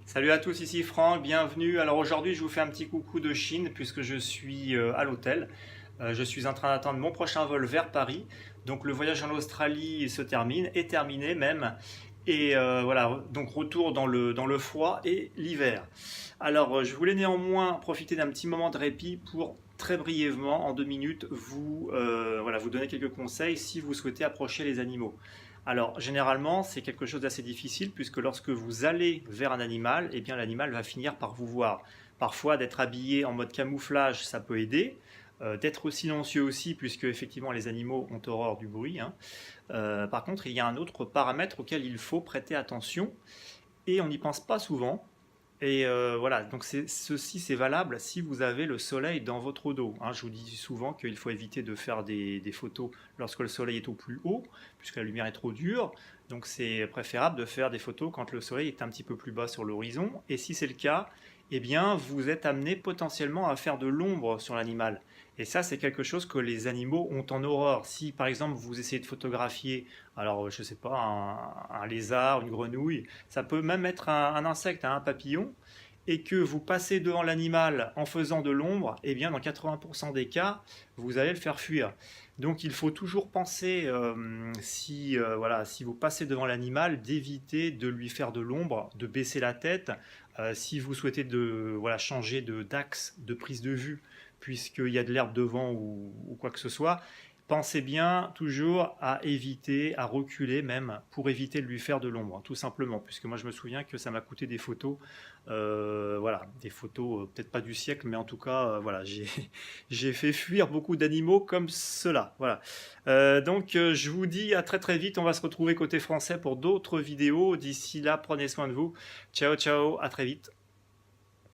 Salut à tous, ici Franck, bienvenue. Alors aujourd'hui, je vous fais un petit coucou de Chine puisque je suis à l'hôtel. Je suis en train d'attendre mon prochain vol vers Paris. Donc le voyage en Australie se termine, est terminé même. Et voilà, donc retour dans le froid et l'hiver. Alors je voulais néanmoins profiter d'un petit moment de répit pour très brièvement, en 2 minutes, voilà, vous donner quelques conseils si vous souhaitez approcher les animaux. Alors, généralement, c'est quelque chose d'assez difficile puisque lorsque vous allez vers un animal, eh bien, l'animal va finir par vous voir. Parfois, d'être habillé en mode camouflage, ça peut aider. D'être silencieux aussi, puisque effectivement les animaux ont horreur du bruit, hein. Par contre, il y a un autre paramètre auquel il faut prêter attention et on n'y pense pas souvent. Et voilà, donc ceci c'est valable si vous avez le soleil dans votre dos, hein. Je vous dis souvent qu'il faut éviter de faire des photos lorsque le soleil est au plus haut, puisque la lumière est trop dure. Donc c'est préférable de faire des photos quand le soleil est un petit peu plus bas sur l'horizon. Et si c'est le cas, eh bien vous êtes amené potentiellement à faire de l'ombre sur l'animal. Et ça, c'est quelque chose que les animaux ont en horreur. Si par exemple vous essayez de photographier, alors je sais pas, un lézard, une grenouille, ça peut même être un insecte, hein, un papillon, et que vous passez devant l'animal en faisant de l'ombre, eh bien dans 80% des cas, vous allez le faire fuir. Donc il faut toujours penser, voilà, si vous passez devant l'animal, d'éviter de lui faire de l'ombre, de baisser la tête. Si vous souhaitez voilà, changer d'axe de prise de vue, puisqu'il y a de l'herbe devant ou quoi que ce soit, pensez bien toujours à éviter, à reculer même, pour éviter de lui faire de l'ombre, tout simplement. Puisque moi je me souviens que ça m'a coûté des photos, voilà, des photos peut-être pas du siècle, mais en tout cas, voilà, j'ai fait fuir beaucoup d'animaux comme cela. Voilà. Donc je vous dis à très très vite, on va se retrouver côté français pour d'autres vidéos. D'ici là, prenez soin de vous. Ciao ciao, à très vite.